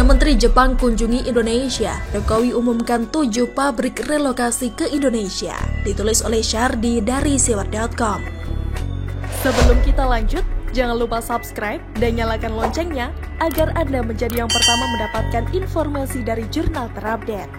Menteri Jepang kunjungi Indonesia. Jokowi umumkan 7 pabrik relokasi ke Indonesia. Ditulis oleh Syardi dari siwar.com. Sebelum kita lanjut, jangan lupa subscribe dan nyalakan loncengnya agar Anda menjadi yang pertama mendapatkan informasi dari jurnal terupdate.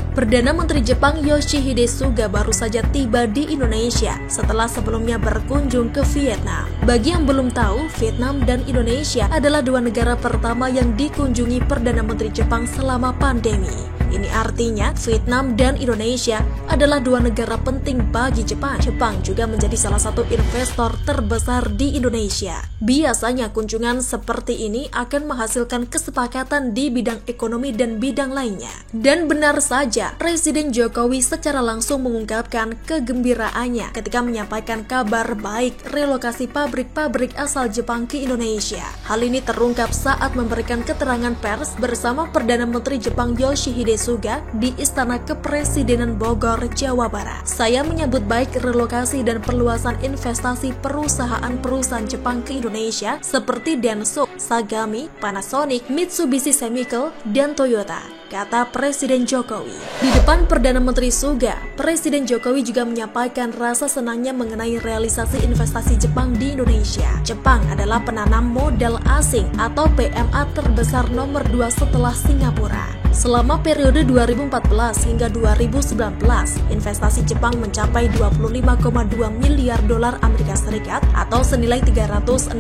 Perdana Menteri Jepang Yoshihide Suga baru saja tiba di Indonesia setelah sebelumnya berkunjung ke Vietnam. Bagi yang belum tahu, Vietnam dan Indonesia adalah dua negara pertama yang dikunjungi Perdana Menteri Jepang selama pandemi. Ini artinya Vietnam dan Indonesia adalah dua negara penting bagi Jepang. Jepang juga menjadi salah satu investor terbesar di Indonesia. Biasanya kunjungan seperti ini akan menghasilkan kesepakatan di bidang ekonomi dan bidang lainnya. Dan benar saja, Presiden Jokowi secara langsung mengungkapkan kegembiraannya ketika menyampaikan kabar baik relokasi pabrik-pabrik asal Jepang ke Indonesia. Hal ini terungkap saat memberikan keterangan pers bersama Perdana Menteri Jepang Yoshihide Suga di Istana Kepresidenan Bogor, Jawa Barat. Saya menyambut baik relokasi dan perluasan investasi perusahaan-perusahaan Jepang ke Indonesia seperti Denso, Sagami, Panasonic, Mitsubishi Chemical, dan Toyota, kata Presiden Jokowi. Di depan Perdana Menteri Suga, Presiden Jokowi juga menyampaikan rasa senangnya mengenai realisasi investasi Jepang di Indonesia. Jepang adalah penanam modal asing atau PMA terbesar nomor 2 setelah Singapura. Selama periode 2014 hingga 2019, investasi Jepang mencapai 25,2 miliar dolar Amerika Serikat atau senilai 365,4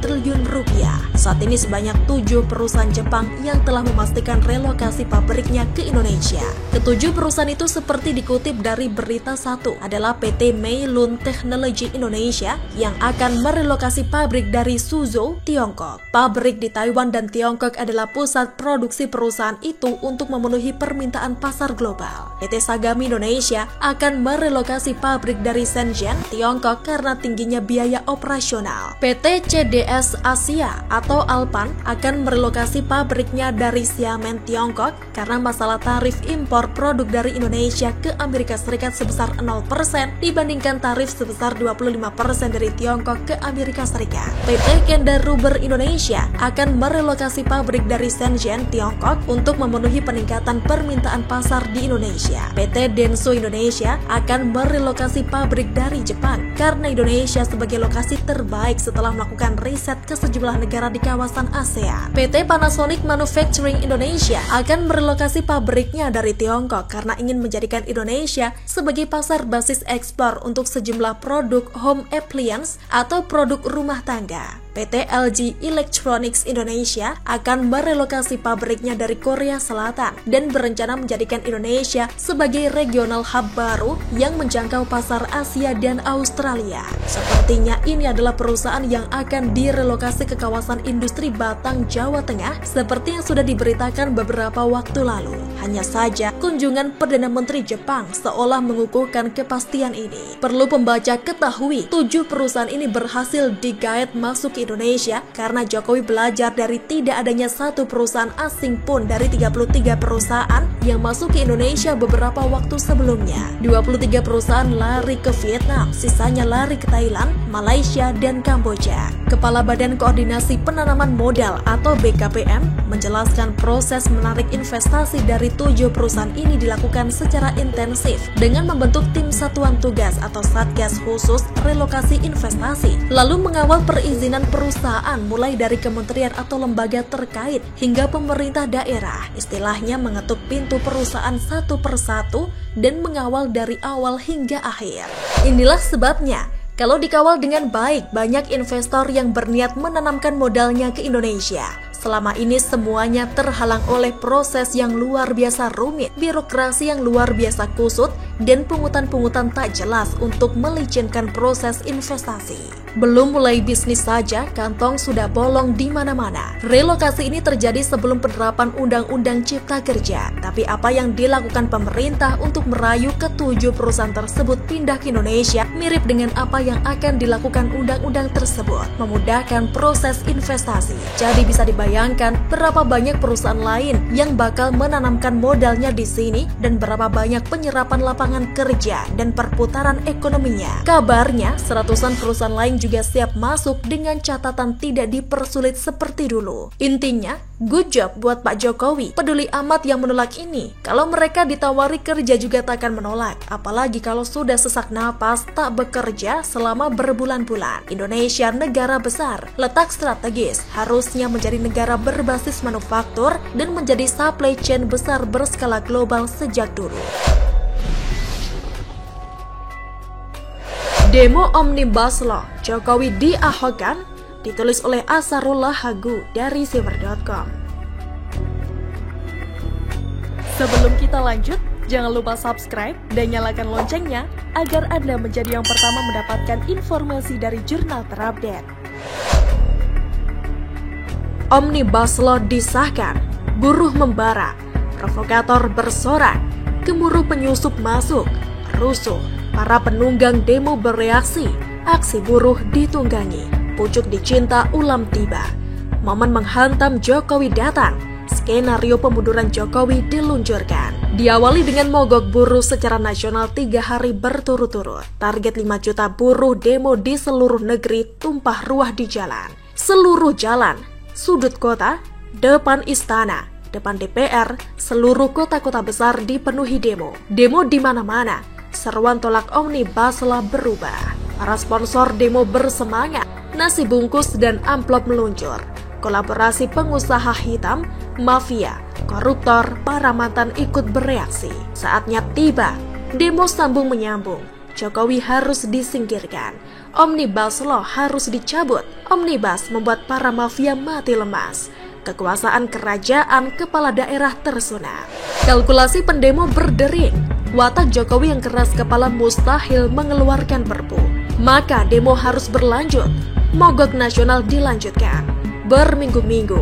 triliun rupiah. Saat ini sebanyak 7 perusahaan Jepang yang telah memastikan relokasi pabriknya ke Indonesia. Ketujuh perusahaan itu seperti dikutip dari Berita 1 adalah PT Meilun Technology Indonesia yang akan merelokasi pabrik dari Suzhou, Tiongkok. Pabrik di Taiwan dan Tiongkok adalah pusat produksi perusahaan itu untuk memenuhi permintaan pasar global. PT Sagami Indonesia akan merelokasi pabrik dari Shenzhen, Tiongkok karena tingginya biaya operasional. PT CDS Asia atau Alpan akan merelokasi pabriknya dari Xiamen, Tiongkok karena masalah tarif impor produk dari Indonesia ke Amerika Serikat sebesar 0% dibandingkan tarif sebesar 25% dari Tiongkok ke Amerika Serikat. PT Kenda Rubber Indonesia akan merelokasi pabrik dari Shenzhen, Tiongkok untuk memenuhi peningkatan permintaan pasar di Indonesia. PT Denso Indonesia akan merelokasi pabrik dari Jepang karena Indonesia sebagai lokasi terbaik setelah melakukan riset ke sejumlah negara di kawasan ASEAN. PT Panasonic Manufacturing Indonesia akan merelokasi pabriknya dari Tiongkok karena ingin menjadikan Indonesia sebagai pasar basis ekspor untuk sejumlah produk home appliance atau produk rumah tangga. PT LG Electronics Indonesia akan merelokasi pabriknya dari Korea Selatan dan berencana menjadikan Indonesia sebagai regional hub baru yang menjangkau pasar Asia dan Australia. Sepertinya ini adalah perusahaan yang akan direlokasi ke kawasan industri Batang, Jawa Tengah seperti yang sudah diberitakan beberapa waktu lalu. Hanya saja, kunjungan Perdana Menteri Jepang seolah mengukuhkan kepastian ini. Perlu pembaca ketahui, 7 perusahaan ini berhasil digait masuk ke Indonesia karena Jokowi belajar dari tidak adanya satu perusahaan asing pun dari 33 perusahaan yang masuk ke Indonesia beberapa waktu sebelumnya. 23 perusahaan lari ke Vietnam, sisanya lari ke Thailand, Malaysia, dan Kamboja. Kepala Badan Koordinasi Penanaman Modal atau BKPM menjelaskan proses menarik investasi dari 7 perusahaan ini dilakukan secara intensif dengan membentuk tim satuan tugas atau satgas khusus relokasi investasi, lalu mengawal perizinan perusahaan mulai dari kementerian atau lembaga terkait hingga pemerintah daerah. Istilahnya mengetuk pintu perusahaan satu persatu dan mengawal dari awal hingga akhir. Inilah sebabnya kalau dikawal dengan baik, banyak investor yang berniat menanamkan modalnya ke Indonesia. Selama ini semuanya terhalang oleh proses yang luar biasa rumit, birokrasi yang luar biasa kusut, dan pungutan-pungutan tak jelas untuk melicinkan proses investasi. Belum mulai bisnis saja, kantong sudah bolong di mana-mana. Relokasi ini terjadi sebelum penerapan Undang-Undang Cipta Kerja, Tapi apa yang dilakukan pemerintah untuk merayu ke-7 perusahaan tersebut pindah ke Indonesia mirip dengan apa yang akan dilakukan undang-undang tersebut, memudahkan proses investasi. Jadi bisa dibayangkan berapa banyak perusahaan lain yang bakal menanamkan modalnya di sini dan berapa banyak penyerapan lapangan kerja dan perputaran ekonominya. Kabarnya, seratusan perusahaan lain juga siap masuk dengan catatan tidak dipersulit seperti dulu. Intinya, good job buat Pak Jokowi. Peduli amat yang menolak ini. Kalau mereka ditawari kerja juga tak akan menolak. Apalagi kalau sudah sesak napas tak bekerja selama berbulan-bulan. Indonesia negara besar, letak strategis, harusnya menjadi negara berbasis manufaktur dan menjadi supply chain besar berskala global sejak dulu. Demo Omnibus Law Jokowi diahokkan, ditulis oleh Asarullah Hagu dari Siver.com. Sebelum kita lanjut, jangan lupa subscribe dan nyalakan loncengnya agar Anda menjadi yang pertama mendapatkan informasi dari jurnal terupdate. Omnibus Law disahkan, buruh membara, provokator bersorak, gemuruh penyusup masuk, rusuh, para penunggang demo bereaksi, aksi buruh ditunggangi, pucuk dicinta ulam tiba, momen menghantam Jokowi datang, skenario pemunduran Jokowi diluncurkan. Diawali dengan mogok buruh secara nasional 3 hari berturut-turut. Target 5 juta buruh demo di seluruh negeri tumpah ruah di jalan. Seluruh jalan, sudut kota, depan istana, depan DPR, seluruh kota-kota besar dipenuhi demo. Demo di mana-mana, seruan tolak Omnibus Law berubah. Para sponsor demo bersemangat, nasi bungkus dan amplop meluncur. Kolaborasi pengusaha hitam, mafia, koruptor, para mantan ikut bereaksi. Saatnya tiba, demo sambung menyambung. Jokowi harus disingkirkan. Omnibus Law harus dicabut. Omnibus membuat para mafia mati lemas. Kekuasaan kerajaan kepala daerah tersunat. Kalkulasi pendemo berdering. Watak Jokowi yang keras kepala mustahil mengeluarkan perpu. Maka demo harus berlanjut. Mogok nasional dilanjutkan. Berminggu-minggu,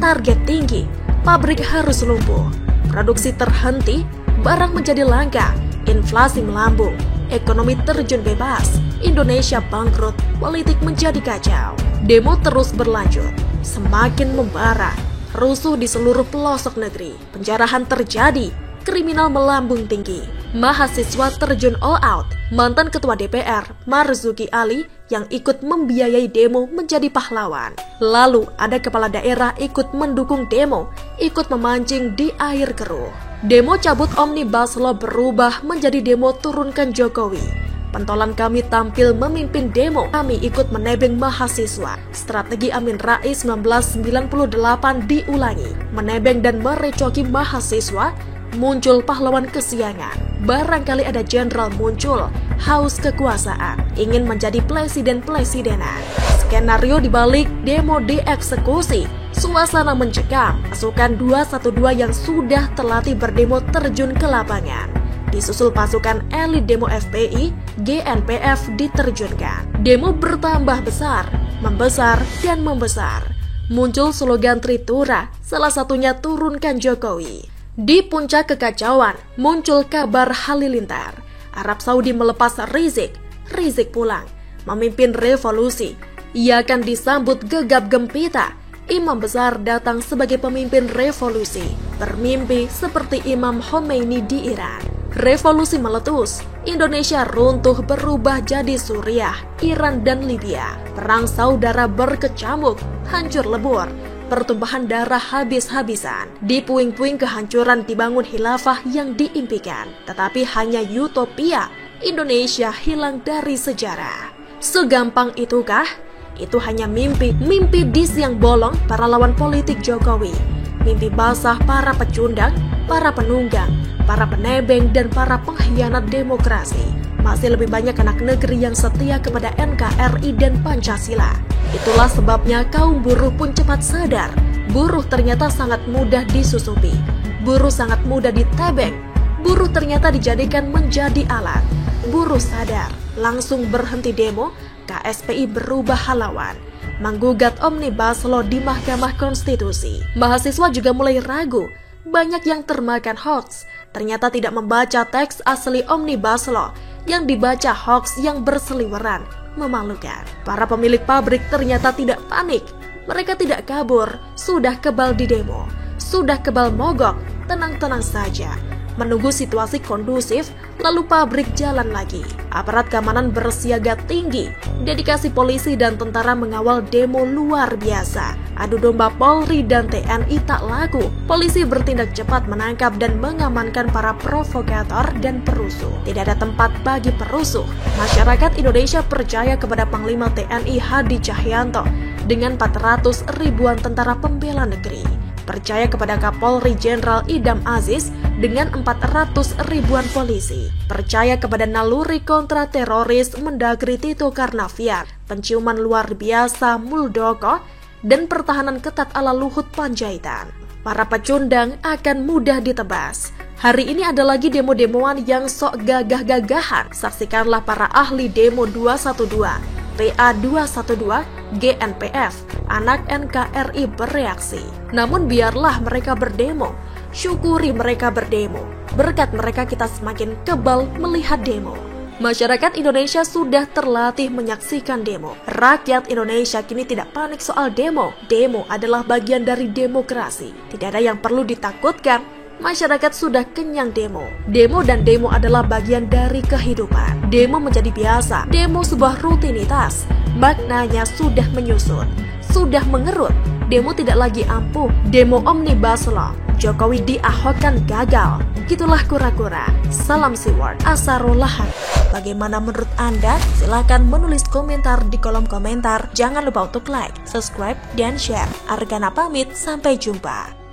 target tinggi, pabrik harus lumpuh, produksi terhenti, barang menjadi langka, inflasi melambung, ekonomi terjun bebas, Indonesia bangkrut, politik menjadi kacau. Demo terus berlanjut, semakin membara, rusuh di seluruh pelosok negeri, penjarahan terjadi, kriminal melambung tinggi, mahasiswa terjun all out. Mantan Ketua DPR, Marzuki Ali, yang ikut membiayai demo menjadi pahlawan. Lalu ada kepala daerah ikut mendukung demo, ikut memancing di air keruh. Demo cabut Omnibus Law berubah menjadi demo turunkan Jokowi. Pentolan kami tampil memimpin demo, kami ikut menebeng mahasiswa. Strategi Amin Rais 1998 diulangi, menebeng dan merecoki mahasiswa. Muncul pahlawan kesiangan. Barangkali ada jenderal muncul, haus kekuasaan, ingin menjadi presiden-presidenan. Skenario dibalik demo dieksekusi. Suasana mencekam, pasukan 212 yang sudah terlatih berdemo terjun ke lapangan. Disusul pasukan elit demo FPI, GNPF diterjunkan. Demo bertambah besar, membesar, dan membesar. Muncul slogan Tritura, salah satunya turunkan Jokowi. Di puncak kekacauan, muncul kabar halilintar. Arab Saudi melepas Rizik pulang, memimpin revolusi. Ia akan disambut gegap gempita. Imam besar datang sebagai pemimpin revolusi, bermimpi seperti Imam Khomeini di Iran. Revolusi meletus, Indonesia runtuh berubah jadi Suriah, Iran, dan Libya. Perang saudara berkecamuk, hancur lebur. Pertumpahan darah habis-habisan. Di puing-puing kehancuran dibangun khilafah yang diimpikan. Tetapi hanya utopia, Indonesia hilang dari sejarah. Segampang itukah? Itu hanya mimpi. Mimpi di siang bolong para lawan politik Jokowi. Mimpi basah para pecundang, para penunggang, para penebeng, dan para pengkhianat demokrasi. Masih lebih banyak anak negeri yang setia kepada NKRI dan Pancasila. Itulah sebabnya kaum buruh pun cepat sadar, buruh ternyata sangat mudah disusupi, buruh sangat mudah ditebeng, buruh ternyata dijadikan menjadi alat. Buruh sadar, langsung berhenti demo, KSPI berubah pahlawan, menggugat Omnibus Law di Mahkamah Konstitusi. Mahasiswa juga mulai ragu, banyak yang termakan hoax. Ternyata tidak membaca teks asli Omnibus Law, yang dibaca hoax yang berseliweran. Memalukan. Para pemilik pabrik ternyata tidak panik. Mereka tidak kabur, sudah kebal di demo, sudah kebal mogok, tenang-tenang saja. Menunggu situasi kondusif, lalu pabrik jalan lagi. Aparat keamanan bersiaga tinggi, dedikasi polisi dan tentara mengawal demo luar biasa. Adu domba Polri dan TNI tak laku. Polisi bertindak cepat menangkap dan mengamankan para provokator dan perusuh. Tidak ada tempat bagi perusuh. Masyarakat Indonesia percaya kepada Panglima TNI Hadi Cahyanto dengan 400 ribuan tentara pembela negeri. Percaya kepada Kapolri Jenderal Idam Aziz dengan 400 ribuan polisi. Percaya kepada naluri kontra teroris Mendagri Tito Karnavian, penciuman luar biasa Muldoko, dan pertahanan ketat ala Luhut Panjaitan. Para pecundang akan mudah ditebas. Hari ini ada lagi demo-demoan yang sok gagah-gagahan. Saksikanlah para ahli demo 212, PA212, GNPF, anak NKRI bereaksi. Namun biarlah mereka berdemo, syukuri mereka berdemo. Berkat mereka kita semakin kebal melihat demo. Masyarakat Indonesia sudah terlatih menyaksikan demo. Rakyat Indonesia kini tidak panik soal demo. Demo adalah bagian dari demokrasi. Tidak ada yang perlu ditakutkan. Masyarakat sudah kenyang demo. Demo dan demo adalah bagian dari kehidupan. Demo menjadi biasa. Demo sebuah rutinitas. Maknanya sudah menyusut, sudah mengerut. Demo tidak lagi ampuh. Demo Omnibus Law, Jokowi diahokkan gagal. Gitulah kura-kura. Salam Siward, Asarullah. Bagaimana menurut Anda? Silahkan menulis komentar di kolom komentar. Jangan lupa untuk like, subscribe, dan share. Argana pamit, sampai jumpa.